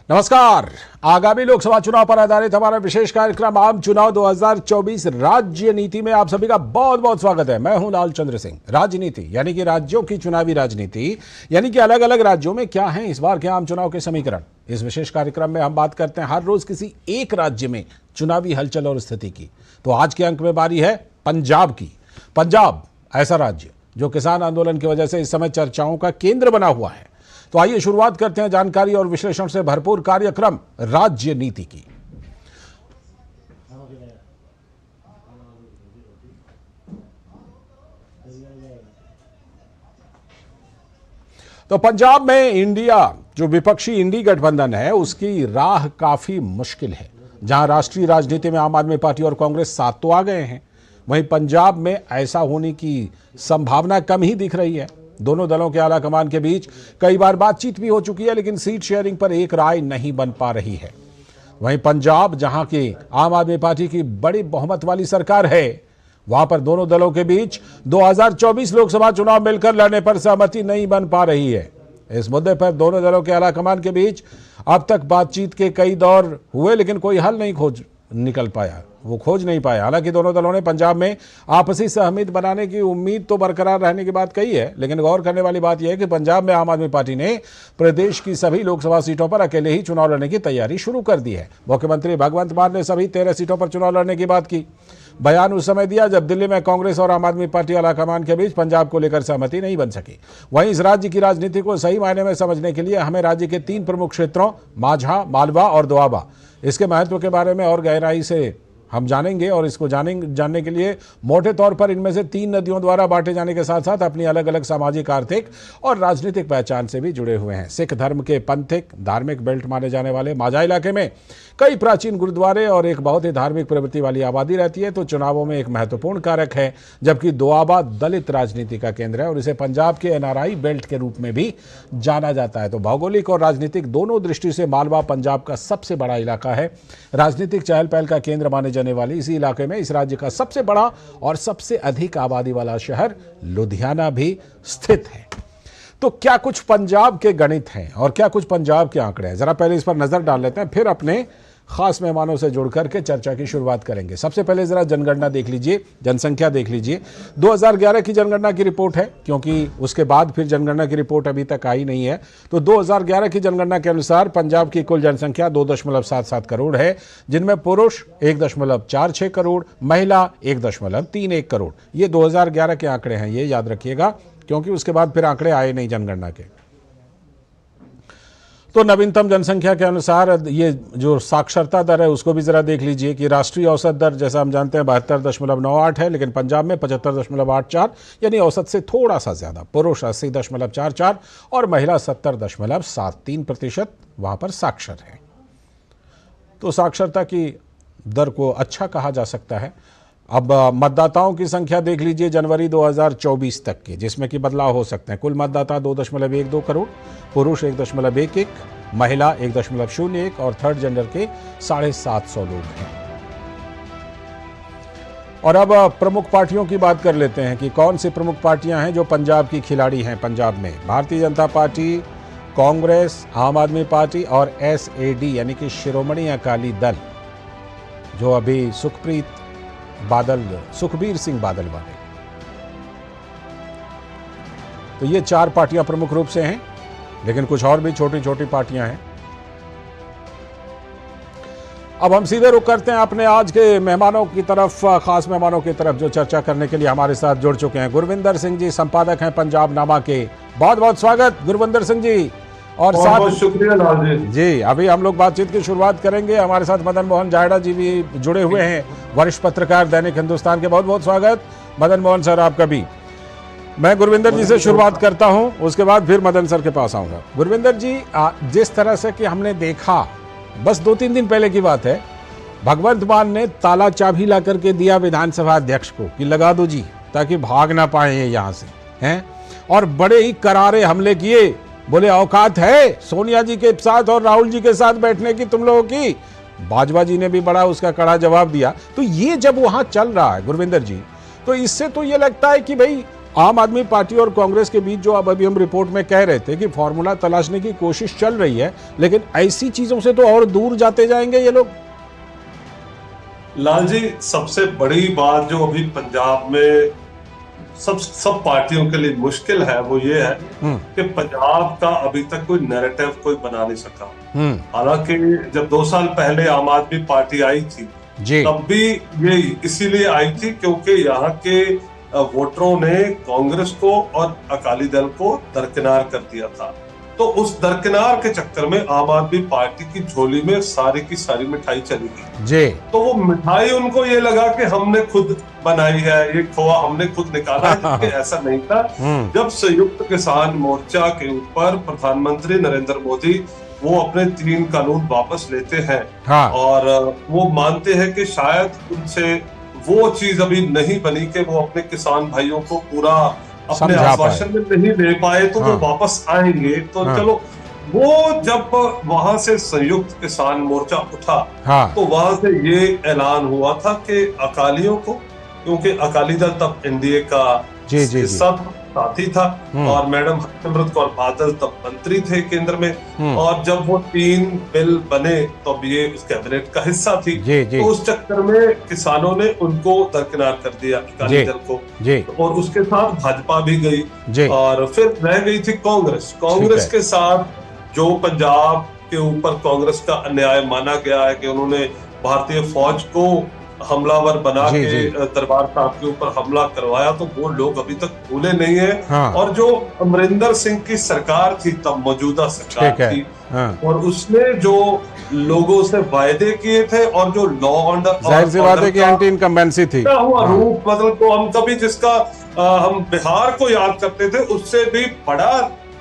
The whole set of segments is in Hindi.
नमस्कार। आगामी लोकसभा चुनाव पर आधारित हमारा विशेष कार्यक्रम आम चुनाव 2024 राज्य नीति में आप सभी का बहुत बहुत स्वागत है। मैं हूं लालचंद्र सिंह। राजनीति यानी कि राज्यों की चुनावी राजनीति यानी कि अलग अलग राज्यों में क्या है इस बार के आम चुनाव के समीकरण। इस विशेष कार्यक्रम में हम बात करते हैं हर रोज किसी एक राज्य में चुनावी हलचल और स्थिति की। तो आज के अंक में बारी है पंजाब की। पंजाब ऐसा राज्य जो किसान आंदोलन की वजह से इस समय चर्चाओं का केंद्र बना हुआ है। तो आइए शुरुआत करते हैं जानकारी और विश्लेषण से भरपूर कार्यक्रम राज्य नीति की। तो पंजाब में इंडिया जो विपक्षी इंडी गठबंधन है उसकी राह काफी मुश्किल है। जहां राष्ट्रीय राजनीति में आम आदमी पार्टी और कांग्रेस साथ तो आ गए हैं, वहीं पंजाब में ऐसा होने की संभावना कम ही दिख रही है। दोनों दलों के आला कमान के बीच कई बार बातचीत भी हो चुकी है, लेकिन सीट शेयरिंग पर एक राय नहीं बन पा रही है। वहीं पंजाब जहां की आम आदमी पार्टी की बड़ी बहुमत वाली सरकार है, वहां पर दोनों दलों के बीच 2024 लोकसभा चुनाव मिलकर लड़ने पर सहमति नहीं बन पा रही है। इस मुद्दे पर दोनों दलों के आला कमान के बीच अब तक बातचीत के कई दौर हुए, लेकिन कोई हल नहीं खोज नहीं पाया। हालांकि दोनों दलों ने पंजाब में आपसी सहमति बनाने की उम्मीद तो बरकरार रहने की बात कही है, लेकिन गौर करने वाली बात यह है कि पंजाब में आम आदमी पार्टी ने प्रदेश की सभी लोकसभा सीटों पर अकेले ही चुनाव लड़ने की तैयारी शुरू कर दी है। मुख्यमंत्री भगवंत मान ने सभी 13 सीटों पर चुनाव लड़ने की बात की। बयान उस समय दिया जब दिल्ली में कांग्रेस और आम आदमी पार्टी आलाकमान के बीच पंजाब को लेकर सहमति नहीं बन सकी। वहीं इस राज्य की राजनीति को सही मायने में समझने के लिए हमें राज्य के 3 प्रमुख क्षेत्रों माझा, मालवा और दोआबा इसके महत्व के बारे में और गहराई से हम जानेंगे। और इसको जानने के लिए मोटे तौर पर इनमें से 3 नदियों द्वारा बांटे जाने के साथ साथ अपनी अलग अलग सामाजिक, आर्थिक और राजनीतिक पहचान से भी जुड़े हुए हैं। सिख धर्म के पंथिक धार्मिक बेल्ट माने जाने वाले माझा इलाके में कई प्राचीन गुरुद्वारे और एक बहुत ही धार्मिक प्रवृत्ति वाली आबादी रहती है, तो चुनावों में एक महत्वपूर्ण कारक है। जबकि दोआबा दलित राजनीति का केंद्र है और इसे पंजाब के एनआरआई बेल्ट के रूप में भी जाना जाता है। तो भौगोलिक और राजनीतिक दोनों दृष्टि से मालवा पंजाब का सबसे बड़ा इलाका है। राजनीतिक चहल पहल का केंद्र माने जाने वाली इसी इलाके में इस राज्य का सबसे बड़ा और सबसे अधिक आबादी वाला शहर लुधियाना भी स्थित है। तो क्या कुछ पंजाब के गणित हैं और क्या कुछ पंजाब के आंकड़े हैं, जरा पहले इस पर नजर डाल लेते हैं, फिर अपने खास मेहमानों से जुड़ करके चर्चा की शुरुआत करेंगे। सबसे पहले जरा जनगणना देख लीजिए, जनसंख्या देख लीजिए। 2011 की जनगणना की रिपोर्ट है, क्योंकि उसके बाद फिर जनगणना की रिपोर्ट अभी तक आई नहीं है। तो 2011 की जनगणना के अनुसार पंजाब की कुल जनसंख्या 2.77 करोड़ है, जिनमें पुरुष 1.46 करोड़, महिला 1.31 करोड़। ये 2011 के आंकड़े हैं, ये याद रखिएगा, क्योंकि उसके बाद फिर आंकड़े आए नहीं जनगणना के। तो नवीनतम जनसंख्या के अनुसार ये जो साक्षरता दर है उसको भी जरा देख लीजिए कि राष्ट्रीय औसत दर जैसा हम जानते हैं 72.98 है, लेकिन पंजाब में 75.84 यानी औसत से थोड़ा सा ज्यादा। पुरुष 80.44 और महिला 70.73% वहां पर साक्षर है। तो साक्षरता की दर को अच्छा कहा जा सकता है। अब मतदाताओं की संख्या देख लीजिए जनवरी 2024 तक के, जिसमें कि बदलाव हो सकते हैं। कुल मतदाता 2.12 करोड़, पुरुष 1.11, महिला 1.01 और थर्ड जेंडर के 750 लोग हैं। और अब प्रमुख पार्टियों की बात कर लेते हैं कि कौन सी प्रमुख पार्टियां हैं जो पंजाब की खिलाड़ी हैं। पंजाब में भारतीय जनता पार्टी, कांग्रेस, आम आदमी पार्टी और SAD यानी कि शिरोमणि अकाली दल, जो अभी सुखबीर सिंह बादल वाले। तो ये 4 पार्टियां प्रमुख रूप से हैं, लेकिन कुछ और भी छोटी छोटी पार्टियां हैं। अब हम सीधे रुख करते हैं अपने आज के मेहमानों की तरफ, खास मेहमानों की तरफ, जो चर्चा करने के लिए हमारे साथ जुड़ चुके हैं। गुरविंदर सिंह जी संपादक हैं पंजाब नामा के। बहुत बहुत स्वागत गुरविंदर सिंह जी। और साथ शुक्रिया लाल जी, अभी हम लोग बातचीत की शुरुआत करेंगे। हमारे साथ मदन मोहन जायड़ा जी भी जुड़े हुए हैं, वरिष्ठ पत्रकार दैनिक हिंदुस्तान के। बहुत बहुत स्वागत मदन मोहन सर आपका भी। मैं गुरविंदर जी से शुरुआत करता हूं, उसके बाद फिर मदन सर के पास आऊंगा। गुरविंदर जी, जिस तरह से कि हमने देखा, बस 2-3 दिन पहले की बात है, भगवंत मान ने ताला चाबी ला करके दिया विधानसभा अध्यक्ष को कि लगा दो जी, ताकि भाग ना पाए ये यहां से हैं। और बड़े ही करारे हमले किए, बोले औकात है सोनिया जी के साथ और राहुल जी के साथ बैठने की तुम लोगों की। बाजवा जी ने भी बड़ा उसका कड़ा जवाब दिया। तो ये जब वहां चल रहा है गुरविंदर जी, तो इससे तो ये लगता है कि भाई आम आदमी पार्टी और कांग्रेस के बीच जो अब अभी हम रिपोर्ट में कह रहे थे कि फॉर्मूला तलाशने की कोशिश चल रही है, लेकिन ऐसी चीजों से तो और दूर जाते जाएंगे ये लोग। लाल जी, सबसे बड़ी बात जो अभी पंजाब में सब पार्टियों के लिए मुश्किल है वो ये है कि पंजाब का अभी तक कोई नैरेटिव कोई बना नहीं सका। हालांकि जब 2 साल पहले आम आदमी पार्टी आई थी तब भी ये इसीलिए आई थी क्योंकि यहाँ के वोटरों ने कांग्रेस को और अकाली दल को दरकिनार कर दिया था। तो उस दरकिनार के चक्कर में आम आदमी पार्टी की झोली में सारी की सारी मिठाई चली गई जी। तो वो मिठाई उनको ये लगा कि हमने खुद बनाई है, ये खोआ हमने खुद निकाला है, जबकि ऐसा नहीं था। जब संयुक्त किसान मोर्चा के ऊपर प्रधानमंत्री नरेंद्र मोदी वो अपने 3 कानून वापस लेते हैं और वो मानते हैं कि शायद उनसे वो चीज अभी नहीं बनी कि वो अपने किसान भाइयों को पूरा अपने आश्वासन में नहीं ले पाए, तो वो वापस आएंगे। तो चलो, वो जब वहां से संयुक्त किसान मोर्चा उठा तो वहां से ये ऐलान हुआ था कि अकालियों को, क्योंकि अकाली दल तब एनडीए का हिस्सा साथी था और मैडम हरसिमरत कौर बादल तब मंत्री थे केंद्र में, और जब वो 3 बिल बने तब ये उस कैबिनेट का हिस्सा थी। तो उस चक्कर में किसानों ने उनको दरकिनार कर दिया, अकाली दल को, और उसके साथ भाजपा भी गई और फिर रह गई थी कांग्रेस के साथ, जो पंजाब के ऊपर कांग्रेस का अन्याय माना गया है कि उन्होंने भारतीय फौज को हमलावर बना के दरबार साहब के ऊपर हमला करवाया। तो वो लोग अभी तक भूले नहीं है। और जो अमरिंदर सिंह की सरकार थी तब, मौजूदा सरकार थी, और उसने जो लोगों से वायदे किए थे और जो लॉ ऑर्डर, जाहिर सी बात है कि एंटी इनकम्बेंसी थी, हुआ रूप, मतलब तो हम कभी जिसका हम बिहार को याद करते थे उससे भी बड़ा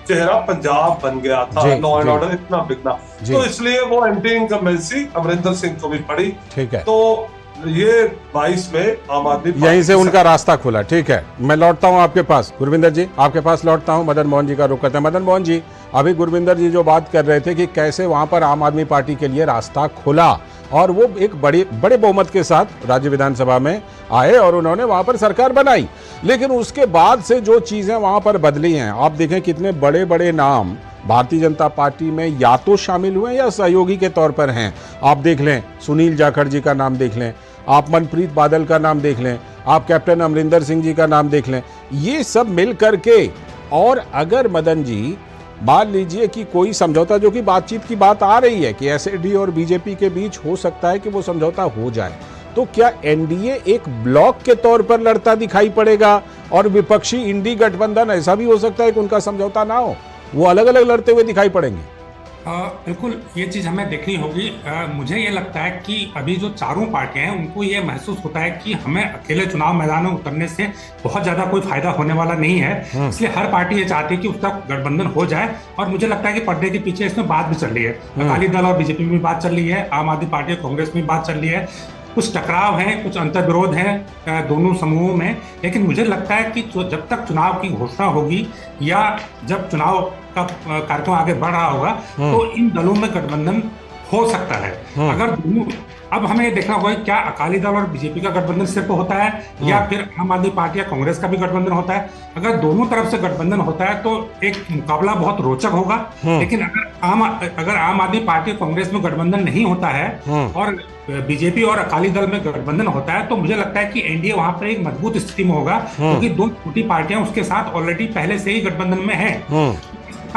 चेहरा पंजाब बन गया था, लॉ एंड ऑर्डर इतना बिगड़ा। तो इसलिए वो एंटी इनकम्बेंसी अमरिंदर सिंह को भी पड़ी। ठीक है, तो ये 22 में आम आदमी यहीं से उनका रास्ता खुला। ठीक है, मैं लौटता हूं आपके पास, गुरविंदर जी आपके पास लौटता हूं। मदन मोहन जी का रुख करते हैं। मदन मोहन जी, अभी गुरविंदर जी जो बात कर रहे थे कि कैसे वहां पर आम आदमी पार्टी के लिए रास्ता खुला और वो एक बड़े बहुमत के साथ राज्य विधानसभा में आए और उन्होंने वहां पर सरकार बनाई, लेकिन उसके बाद से जो चीजें वहां पर बदली हैं, आप देखें कितने बड़े बड़े नाम भारतीय जनता पार्टी में या तो शामिल हुए या सहयोगी के तौर पर हैं। आप देख लें, सुनील जाखड़ जी का नाम देख लें, आप मनप्रीत बादल का नाम देख लें, आप कैप्टन अमरिंदर सिंह जी का नाम देख लें, ये सब मिल करके। और अगर मदन जी मान लीजिए कि कोई समझौता, जो कि बातचीत की बात आ रही है कि एसएडी और बीजेपी के बीच हो सकता है कि वो समझौता हो जाए, तो क्या एनडीए एक ब्लॉक के तौर पर लड़ता दिखाई पड़ेगा और विपक्षी इंडी गठबंधन, ऐसा भी हो सकता है कि उनका समझौता ना हो, वो अलग अलग लड़ते हुए दिखाई पड़ेंगे? बिल्कुल, ये चीज़ हमें देखनी होगी। मुझे ये लगता है कि अभी जो चारों पार्टियां हैं उनको ये महसूस होता है कि हमें अकेले चुनाव मैदान में उतरने से बहुत ज़्यादा कोई फायदा होने वाला नहीं है, इसलिए हर पार्टी ये चाहती है कि उसका गठबंधन हो जाए। और मुझे लगता है कि पर्दे के पीछे इसमें बात भी चल रही है, अकाली दल और बीजेपी में बात चल रही है, आम आदमी पार्टी और कांग्रेस में बात चल रही है, कुछ टकराव हैं, कुछ अंतर्विरोध हैं दोनों समूहों में। लेकिन मुझे लगता है कि जब तक चुनाव की घोषणा होगी या जब चुनाव का कार्यक्रम आगे बढ़ रहा होगा तो इन दलों में गठबंधन हो सकता है। अगर दोनों, अब हमें ये देखना होगा क्या अकाली दल और बीजेपी का गठबंधन सिर्फ होता है या फिर आम आदमी पार्टी या कांग्रेस का भी गठबंधन होता है। अगर दोनों तरफ से गठबंधन होता है तो एक मुकाबला बहुत रोचक होगा। लेकिन अगर आम आदमी पार्टी और कांग्रेस में गठबंधन नहीं होता है और बीजेपी और अकाली दल में गठबंधन होता है, तो मुझे लगता है कि एनडीए वहां पर एक मजबूत स्थिति में होगा, क्योंकि 2 छोटी पार्टियां उसके साथ ऑलरेडी पहले से ही गठबंधन में है।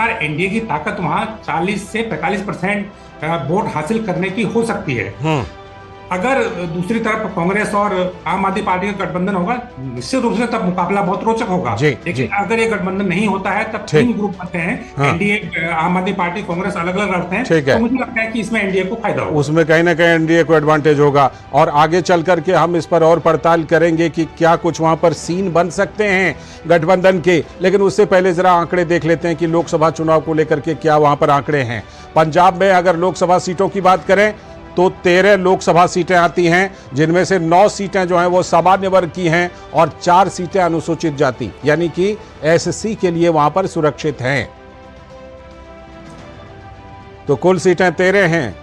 एनडीए की ताकत वहां 40 से 45% वोट हासिल करने की हो सकती है। अगर दूसरी तरफ कांग्रेस और आम आदमी पार्टी का गठबंधन होगा, निश्चित रूप से तब मुकाबला बहुत रोचक होगा। लेकिन अगर ये गठबंधन नहीं होता है तब 3 ग्रुप बनते हैं, एनडीए, आम आदमी पार्टी, कांग्रेस अलग अलग लड़ते हैं, तो मुझे लगता है कि इसमें एनडीए को फायदा होगा, उसमें कहीं ना कहीं एनडीए को एडवांटेज होगा। और आगे चल करके हम इस पर और पड़ताल करेंगे कि क्या कुछ वहां पर सीन बन सकते हैं गठबंधन के। लेकिन उससे पहले जरा आंकड़े देख लेते हैं कि लोकसभा चुनाव को लेकर के क्या वहां पर आंकड़े हैं। पंजाब में अगर लोकसभा सीटों की बात करें तो 13 लोकसभा सीटें आती हैं, जिनमें से 9 सीटें जो हैं वो सामान्य वर्ग की हैं और 4 सीटें अनुसूचित जाति यानी कि एससी के लिए वहां पर सुरक्षित हैं। तो कुल सीटें 13 हैं।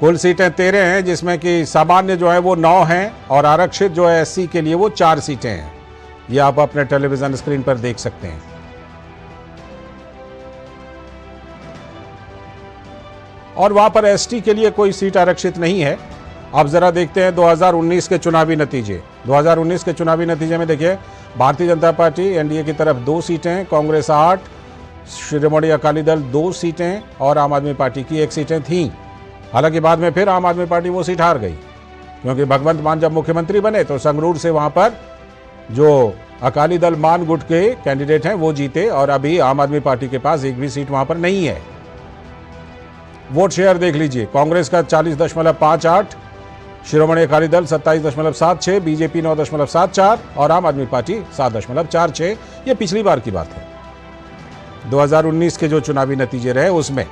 कुल सीटें 13 हैं, जिसमें कि सामान्य जो है वो 9 हैं और आरक्षित जो है एससी के लिए वो 4 सीटें हैं। ये आप अपने टेलीविजन स्क्रीन पर देख सकते हैं। और वहां पर एसटी के लिए कोई सीट आरक्षित नहीं है। अब जरा देखते हैं 2019 के चुनावी नतीजे। 2019 के चुनावी नतीजे में देखिए, भारतीय जनता पार्टी एनडीए की तरफ 2 सीटें, कांग्रेस 8, शिरोमणि अकाली दल 2 सीटें और आम आदमी पार्टी की 1 सीटें थीं। हालांकि बाद में फिर आम आदमी पार्टी वो सीट हार गई, क्योंकि भगवंत मान जब मुख्यमंत्री बने तो संगरूर से वहां पर जो अकाली दल मान गुट के कैंडिडेट हैं वो जीते, और अभी आम आदमी पार्टी के पास एक भी सीट वहां पर नहीं है। वोट शेयर देख लीजिए, कांग्रेस का 40.58, शिरोमणि अकाली दल 27.76, बीजेपी 9.74 और आम आदमी पार्टी 7.46। ये पिछली बार की बात है, 2019 के जो चुनावी नतीजे रहे उसमें।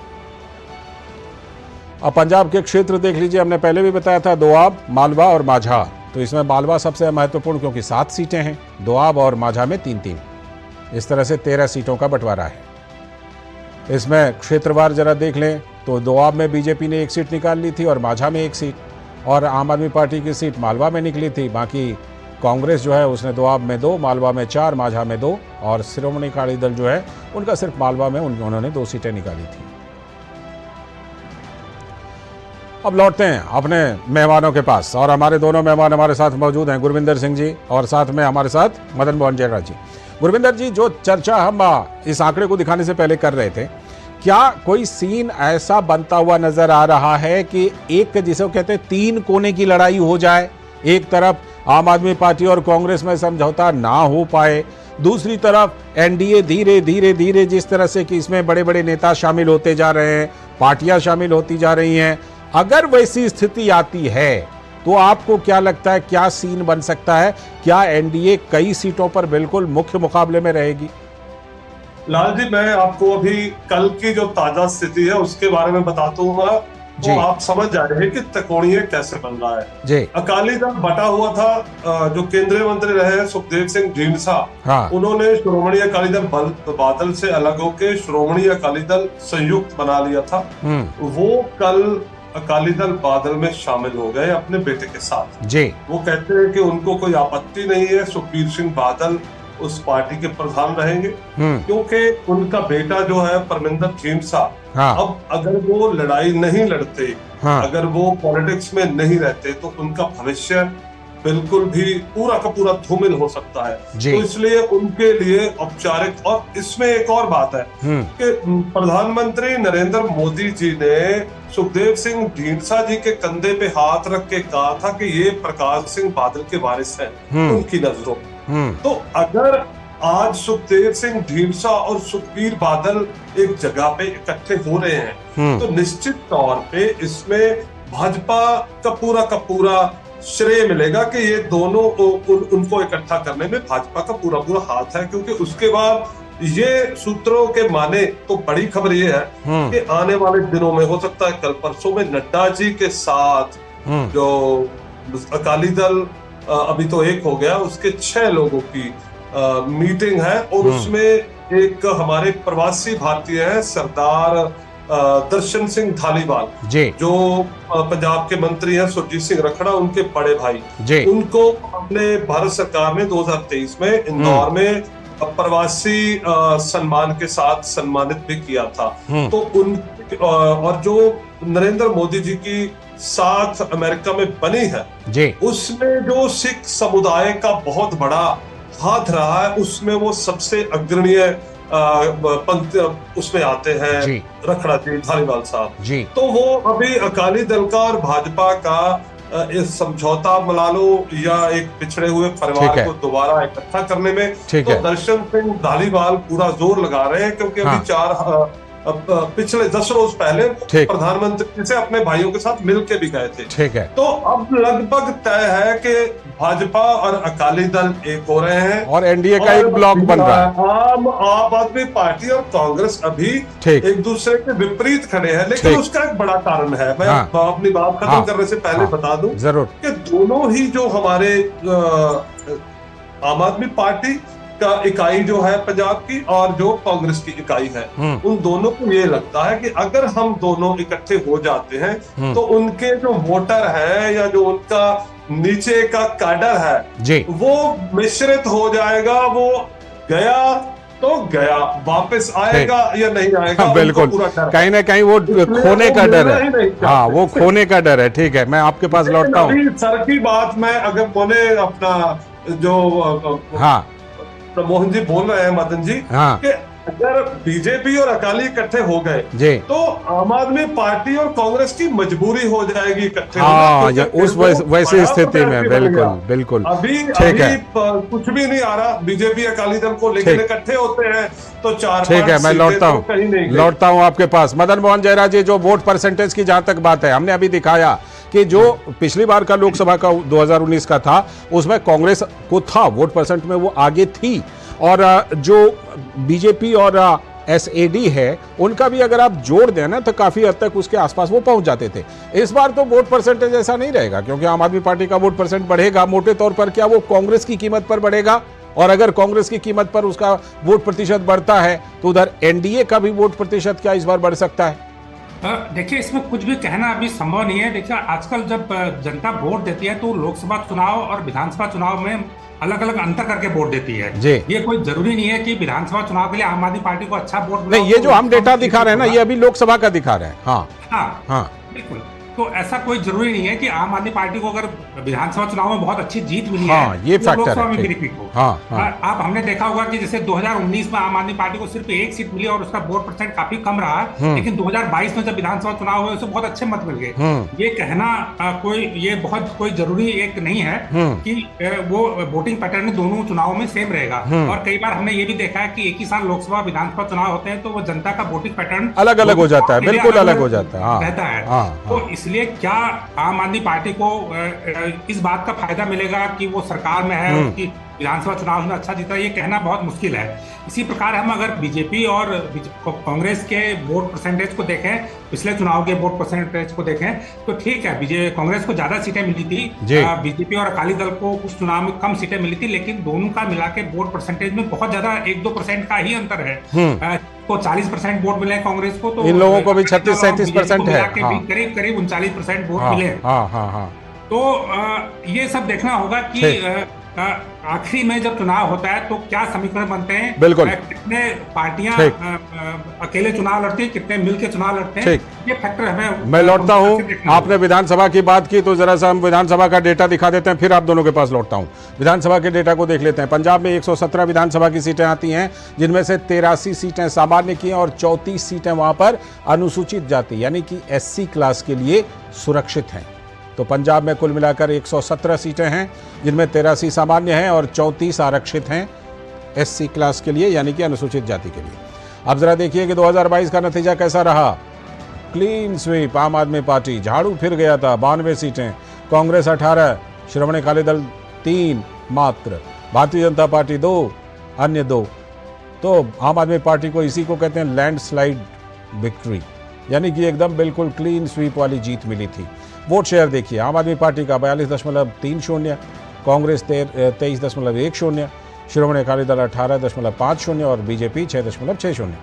अब पंजाब के क्षेत्र देख लीजिए, हमने पहले भी बताया था, दोआब, मालवा और माझा। तो इसमें मालवा सबसे महत्वपूर्ण, क्योंकि 7 सीटें हैं, दोआब और माझा में 3-3। इस तरह से 13 सीटों का बंटवारा है। इसमें क्षेत्रवार जरा देख लें तो दोआब में बीजेपी ने 1 सीट निकाल ली थी और माझा में 1 सीट, और आम आदमी पार्टी की सीट मालवा में निकली थी। बाकी कांग्रेस जो है उसने दोआब में 2, मालवा में 4, माझा में 2, और शिरोमणि अकाली दल जो है उनका सिर्फ मालवा में उन्होंने 2 सीटें निकाली थी। अब लौटते हैं अपने मेहमानों के पास, और हमारे दोनों मेहमान हमारे साथ मौजूद हैं, गुरविंदर सिंह जी और साथ में हमारे साथ मदन मोहन जयराज जी। गुरविंदर जी, जो चर्चा हम इस आंकड़े को दिखाने से पहले कर रहे थे, क्या कोई सीन ऐसा बनता हुआ नजर आ रहा है कि एक, जिसे कहते हैं 3 कोने की लड़ाई हो जाए? एक तरफ आम आदमी पार्टी और कांग्रेस में समझौता ना हो पाए, दूसरी तरफ एनडीए धीरे धीरे धीरे जिस तरह से कि इसमें बड़े बड़े नेता शामिल होते जा रहे हैं, पार्टियां शामिल होती जा रही हैं। अगर वैसी स्थिति आती है तो आपको क्या लगता है, क्या सीन बन सकता है? क्या एनडीए कई सीटों पर बिल्कुल मुख्य मुकाबले में रहेगी? लाल जी, मैं आपको अभी कल की जो ताजा स्थिति है उसके बारे में बताता हूँ, तो आप समझ जा रहे हैं कि त्रिकोणीय कैसे बन रहा है जी। अकाली दल बटा हुआ था, जो केंद्रीय मंत्री रहे सुखदेव सिंह ढींढसा, हाँ। उन्होंने श्रोमणी अकाली दल बादल से अलग होकर श्रोमणी अकाली दल संयुक्त बना लिया था। वो कल अकाली दल बादल में शामिल हो गए अपने बेटे के साथ जी। वो कहते हैं कि उनको कोई आपत्ति नहीं है, सुखबीर सिंह बादल उस पार्टी के प्रधान रहेंगे, क्योंकि उनका बेटा जो है परमिंदर ढींढसा, हाँ। अब अगर वो लड़ाई नहीं लड़ते, हाँ। अगर वो पॉलिटिक्स में नहीं रहते तो उनका भविष्य बिल्कुल भी पूरा का पूरा धूमिल हो सकता है। तो इसलिए उनके लिए औपचारिक, और इसमें एक और बात है कि प्रधानमंत्री नरेंद्र मोदी जी ने सुखदेव सिंह ढींढसा जी के कंधे पे हाथ रख के कहा था कि ये प्रकाश सिंह बादल के वारिस हैं उनकी नजरों। तो अगर आज सुखदेव सिंह ढींढसा और सुखबीर बादल एक जगह पे इकट्ठे हो रहे हैं, तो निश्चित तौर पे इसमें भाजपा का पूरा श्रेय मिलेगा कि ये दोनों उनको इकट्ठा करने में भाजपा का पूरा हाथ है। क्योंकि उसके बाद ये सूत्रों के माने तो बड़ी खबर ये है कि आने वाले दिनों में, हो सकता है कल परसों में, नड्डा जी के साथ जो अकाली दल अभी तो 1 हो गया, उसके 6 लोगों की मीटिंग है, और उसमें एक हमारे प्रवासी भारतीय हैं सरदार दर्शन सिंह धालीवाल जो पंजाब के मंत्री हैं, सुरजीत सिंह रखड़ा उनके बड़े भाई, उनको अपने भारत सरकार ने 2023 में इंदौर में प्रवासी सम्मान के साथ सम्मानित भी किया था। तो उन और जो नरेंद्र मोदी जी की साथ अमेरिका में बनी है, उसमें जो सिख समुदाय का बहुत बड़ा हाथ रहा है, उसमें वो सबसे अग्रणीय उसमें आते हैं रखड़ा जी, धालीवाल साहब। तो वो अभी अकाली दल का और भाजपा का इस समझौता बना लो या एक पिछड़े हुए परिवार को दोबारा इकट्ठा करने में, तो दर्शन सिंह धालीवाल पूरा जोर लगा रहे हैं, क्योंकि अभी पिछले 10 रोज पहले प्रधानमंत्री से अपने भाइयों के साथ मिलके भी गए थे। तो अब लगभग तय है कि भाजपा और अकाली दल एक हो रहे हैं और एनडीए का एक ब्लॉक बन रहा है। आम आदमी पार्टी और कांग्रेस अभी एक दूसरे के विपरीत खड़े हैं, लेकिन उसका एक बड़ा कारण है, मैं अपनी बात खत्म करने से पहले बता दूं कि दोनों ही जो हमारे आम आदमी पार्टी का इकाई जो है पंजाब की और जो कांग्रेस की इकाई है, उन दोनों को ये लगता है कि अगर हम दोनों इकट्ठे हो जाते हैं तो उनके जो वोटर है या जो उनका नीचे का कैडर है जी, वो मिश्रित हो जाएगा, वो गया तो गया, वापस आएगा या नहीं आएगा, बिल्कुल, कहीं ना कहीं वो खोने का डर है। हाँ, वो खोने का डर है। ठीक है, मैं आपके पास लौटता हूँ। सर की बात मैं अगर बोले अपना जो हाँ, मोहन जी बोल रहे हैं, मदन जी, हाँ, कि अगर बीजेपी और अकाली इकट्ठे हो गए जी, तो आम आदमी पार्टी और कांग्रेस की मजबूरी हो जाएगी इकट्ठे हाँ, होना, उस वैसी स्थिति में बिल्कुल बिल्कुल अभी कुछ भी नहीं आ रहा। बीजेपी अकाली दल को लेकर इकट्ठे होते हैं तो 4-5 ठीक है, मैं लौटता हूँ आपके पास। मदन मोहन जयरा जी, जो वोट परसेंटेज की जहां तक बात है, हमने अभी दिखाया कि जो पिछली बार का लोकसभा का 2019 का था, उसमें कांग्रेस को था वोट परसेंट में, वो आगे थी, और जो बीजेपी और एसएडी है उनका भी अगर आप जोड़ दें ना तो काफी हद तक उसके आसपास वो पहुंच जाते थे। इस बार तो वोट परसेंटेज ऐसा नहीं रहेगा, क्योंकि आम आदमी पार्टी का वोट परसेंट बढ़ेगा मोटे तौर पर। क्या वो कांग्रेस की कीमत पर बढ़ेगा? और अगर कांग्रेस की कीमत पर उसका वोट प्रतिशत बढ़ता है तो उधर एनडीए का भी वोट प्रतिशत क्या इस बार बढ़ सकता है? देखिए, इसमें कुछ भी कहना अभी संभव नहीं है। देखिए, आजकल जब जनता वोट देती है तो लोकसभा चुनाव और विधानसभा चुनाव में अलग अलग अंतर करके वोट देती है। ये कोई जरूरी नहीं है कि विधानसभा चुनाव के लिए आम आदमी पार्टी को अच्छा वोट नहीं, ये जो हम डेटा दिखा रहे हैं ना, ये अभी लोकसभा का दिखा रहे हैं। हाँ हाँ हाँ, बिल्कुल। तो ऐसा कोई जरूरी नहीं है कि आम आदमी पार्टी को अगर विधानसभा चुनाव में बहुत अच्छी जीत मिली हाँ, है ये तो फैक्टर लोकसभा है। में भी रिपीट हो। हाँ, हाँ। आप हमने देखा होगा कि जैसे 2019 में आम आदमी पार्टी को सिर्फ 1 सीट मिली और उसका वोट परसेंट काफी कम रहा, लेकिन 2022 में जब विधानसभा चुनाव हुए उसे बहुत अच्छे मत मिल गए। ये कहना ये बहुत कोई जरूरी एक नहीं है कि वो वोटिंग पैटर्न दोनों चुनावों में सेम रहेगा। और कई बार हमने ये भी देखा है कि एक ही साल लोकसभा विधानसभा चुनाव होते हैं तो वो जनता का वोटिंग पैटर्न अलग अलग हो जाता है, बिल्कुल अलग हो जाता है, रहता है। तो इसलिए क्या आम आदमी पार्टी को इस बात का फायदा मिलेगा कि वो सरकार में है, उसकी विधानसभा चुनाव में अच्छा जीता, ये कहना बहुत मुश्किल है। इसी प्रकार हम अगर बीजेपी और कांग्रेस के वोट परसेंटेज को देखें, पिछले चुनाव के वोट परसेंटेज को देखें, तो ठीक है, कांग्रेस को ज्यादा सीटें मिली थी, बीजेपी और अकाली दल को कुछ चुनाव में कम सीटें मिली थी, लेकिन दोनों का मिला के वोट परसेंटेज में बहुत ज्यादा 1-2% का ही अंतर है। तो 40% वोट मिले कांग्रेस को, तो इन लोगों को भी 36-37% है, करीब करीब 39% वोट मिले। तो ये सब देखना होगा कि आखिरी में जब चुनाव होता है तो क्या समीकरण बनते हैं, बिल्कुल, कितने पार्टियां अकेले चुनाव लड़ती हैं, कितने मिलके चुनाव लड़ते हैं, ये फैक्टर हमें। मैं लौटता हूं, आपने विधानसभा की बात की तो जरा सा हम विधानसभा का डेटा दिखा देते हैं, फिर आप दोनों के पास लौटता हूं। विधानसभा के डेटा को देख लेते हैं। पंजाब में 117 विधानसभा की सीटें आती हैं, जिनमें से 83 सीटें सामान्य की हैं और 34 सीटें वहां पर अनुसूचित जाति यानी कि एससी क्लास के लिए सुरक्षित हैं। तो पंजाब में कुल मिलाकर 117 सीटें हैं, जिनमें 83 सामान्य हैं और 34 आरक्षित हैं एससी क्लास के लिए यानी कि अनुसूचित जाति के लिए। अब जरा देखिए कि 2022 का नतीजा कैसा रहा। क्लीन स्वीप, आम आदमी पार्टी, झाड़ू फिर गया था, 92 सीटें, कांग्रेस 18, श्रोमणी अकाली दल 3 मात्र, भारतीय जनता पार्टी 2, अन्य 2। तो आम आदमी पार्टी को इसी को कहते हैं लैंडस्लाइड विक्ट्री, यानी कि एकदम बिल्कुल क्लीन स्वीप वाली जीत मिली थी। वोट शेयर देखिए, आम आदमी पार्टी का 42.30, कांग्रेस 23.10, श्रोमणी अकाली दल 18.50 और बीजेपी 6.60।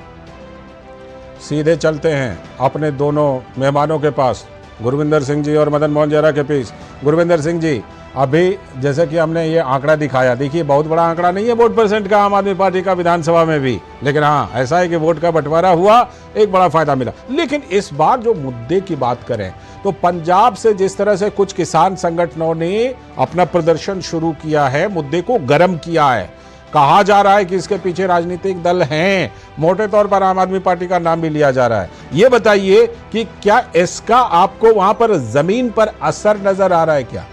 सीधे चलते हैं अपने दोनों मेहमानों के पास, गुरविंदर सिंह जी और मदन मोहन जयरा के बीच। गुरविंदर सिंह जी, अभी जैसे कि हमने ये आंकड़ा दिखाया, देखिए बहुत बड़ा आंकड़ा नहीं है वोट परसेंट का आम आदमी पार्टी का विधानसभा में भी, लेकिन हाँ ऐसा है कि वोट का बंटवारा हुआ, एक बड़ा फायदा मिला। लेकिन इस बार जो मुद्दे की बात करें तो पंजाब से जिस तरह से कुछ किसान संगठनों ने अपना प्रदर्शन शुरू किया है, मुद्दे को गर्म किया है, कहा जा रहा है कि इसके पीछे राजनीतिक दल हैं, मोटे तौर पर आम आदमी पार्टी का नाम भी लिया जा रहा है। ये बताइए कि क्या इसका आपको वहां पर जमीन पर असर नजर आ रहा है क्या?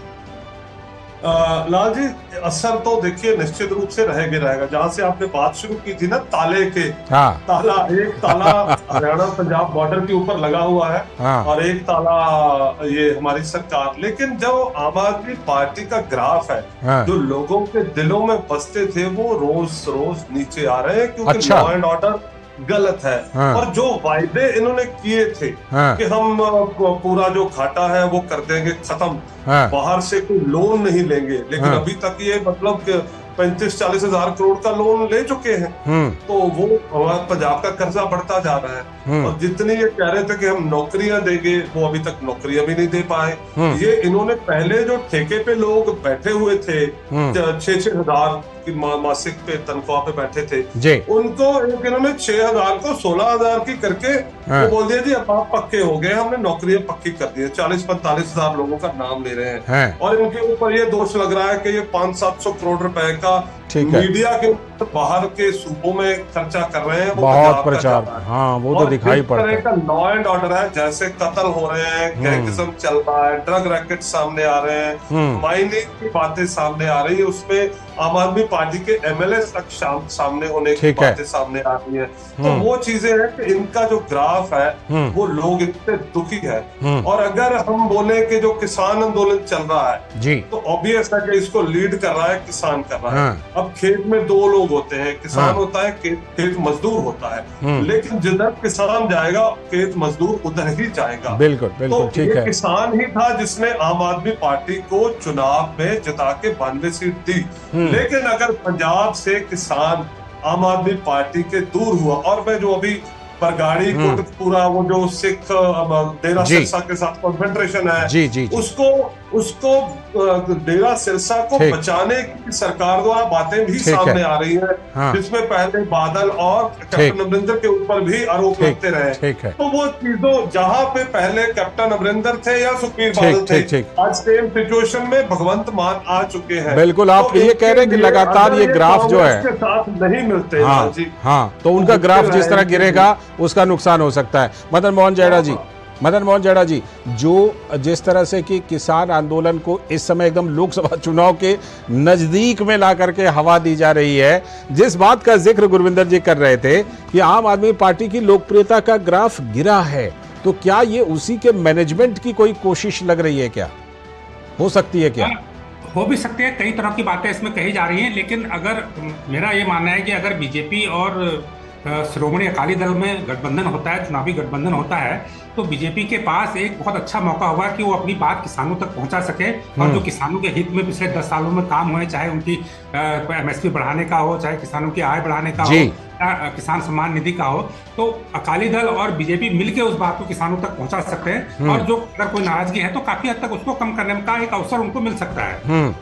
लाल जी, असर तो देखिए निश्चित रूप से रहेगा। जहां से आपने बात शुरू की थी ना ताले के, ताला हरियाणा पंजाब बॉर्डर के ऊपर लगा हुआ है, और एक ताला ये हमारी सरकार। लेकिन जो आम आदमी पार्टी का ग्राफ है, जो लोगों के दिलों में बसते थे, वो रोज रोज नीचे आ रहे हैं, क्योंकि लॉ एंड ऑर्डर गलत है। और जो वायदे इन्होंने किए थे कि हम पूरा जो घाटा है वो कर देंगे खत्म, बाहर से कोई लोन नहीं लेंगे, लेकिन अभी तक ये मतलब 35-40 हजार करोड़ का लोन ले चुके हैं। तो वो हमारा पंजाब का कर्जा बढ़ता जा रहा है। और जितनी ये कह रहे थे कि हम नौकरियां देंगे, वो अभी तक नौकरियां भी नहीं दे पाए। ये इन्होंने पहले जो ठेके पे लोग बैठे हुए थे 6-6 हजार की मासिक पे तनख्वाह पे बैठे थे, उनको इन्होंने 6,000 को 16,000 की करके वो बोल दिया जी अब आप पक्के हो गए, हमने नौकरियां पक्की कर दी है। 40-45 हजार लोगों का नाम ले रहे हैं। और इनके ऊपर ये दोष लग रहा है कि ये 500-700 करोड़ रुपए का मीडिया के ऊपर बाहर के सूबों में खर्चा कर रहे हैं। वो बहुत प्रचार, हाँ वो तो दिखाई पड़ता है। का लॉ एंड ऑर्डर है, जैसे कत्ल हो रहे हैं, गैंगिज्म चल रहा है, ड्रग रैकेट सामने आ रहे हैं, माइनिंग की बातें सामने आ रही है, उसमें आम आदमी पार्टी के एमएलए तक सामने होने की बातें सामने आ रही है। तो वो चीजें हैं कि इनका जो ग्राफ है वो लोग इतने दुखी है। और अगर हम बोले कि जो किसान आंदोलन चल रहा है जी, तो ऑब्वियस है कि इसको लीड कर रहा है किसान कर रहा है। अब खेत में दो लोग होते हैं, किसान होता है, खेत मजदूर होता है। लेकिन जिधर किसान जाएगा खेत मजदूर उधर ही जाएगा। बिल्कुल बिल्कुल तो ठीक है। किसान ही था जिसने आम आदमी पार्टी को चुनाव में जिता के 92 सीट दी। लेकिन अगर पंजाब से किसान आम आदमी पार्टी के दूर हुआ, और मैं जो अभी बरगाड़ी कोटकपुरा वो जो सिख डेरा सिरसा के साथ कॉन्फेडरेशन है, जी, उसको डेरा सिरसा को बचाने की सरकार द्वारा बातें भी सामने आ रही है, जिसमें पहले बादल और कैप्टन अमरिंदर के ऊपर भी आरोप लगते रहे। तो वो चीजों जहां पे पहले कैप्टन अमरिंदर थे या सुखबीर बादल थे, आज सेम सिचुएशन में भगवंत मान आ चुके हैं। बिल्कुल, आप ये कह रहे हैं कि लगातार ये ग्राफ जो है के साथ नहीं मिलते। हाँ, तो उनका ग्राफ जिस तरह गिरेगा उसका नुकसान हो सकता है। मदन मोहन जैड़ा जी, जो जिस तरह से कि किसान आंदोलन को इस समय एकदम लोकसभा चुनाव के नजदीक में ला करके हवा दी जा रही है, जिस बात का जिक्र गुरविंदर जी कर रहे थे कि आम आदमी पार्टी की लोकप्रियता का ग्राफ गिरा है, तो क्या ये उसी के मैनेजमेंट की कोई कोशिश लग रही है? क्या हो सकती है? क्या हो भी सकते हैं, कई तरह की बातें इसमें कही जा रही हैं। लेकिन अगर मेरा ये मानना है कि अगर बीजेपी और श्रोमणी अकाली दल में गठबंधन होता है, चुनावी गठबंधन होता है, तो बीजेपी के पास एक बहुत अच्छा मौका होगा कि वो अपनी बात किसानों तक पहुंचा सके। और जो किसानों के हित में पिछले 10 सालों में काम हुए, चाहे उनकी एमएसपी बढ़ाने का हो, चाहे किसानों की आय बढ़ाने का हो, किसान सम्मान निधि का हो, तो अकाली दल और बीजेपी मिलकर उस बात को किसानों तक पहुंचा सकते हैं। और जो अगर कोई नाराजगी है तो काफी हद तक उसको कम करने का एक अवसर उनको मिल सकता है।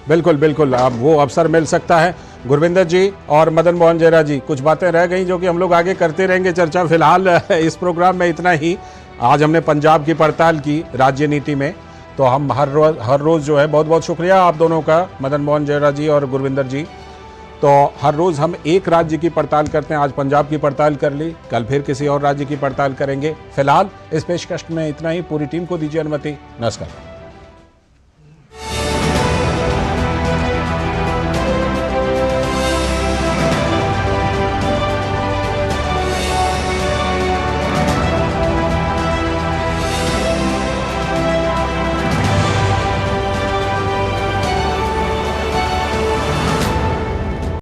बिल्कुल, अब वो अवसर मिल सकता है। गुरविंदर जी और मदन मोहन जैड़ा जी, कुछ बातें रह गई जो कि हम लोग आगे करते रहेंगे चर्चा। फिलहाल इस प्रोग्राम में इतना ही। आज हमने पंजाब की पड़ताल की राज्य नीति में, तो हम हर रोज जो है, बहुत बहुत शुक्रिया आप दोनों का, मदन मोहन जैड़ा जी और गुरविंदर जी। तो हर रोज हम एक राज्य की पड़ताल करते हैं। आज पंजाब की पड़ताल कर ली, कल फिर किसी और राज्य की पड़ताल करेंगे। फिलहाल इस पेशकश में इतना ही। पूरी टीम को दीजिए अनुमति। नमस्कार।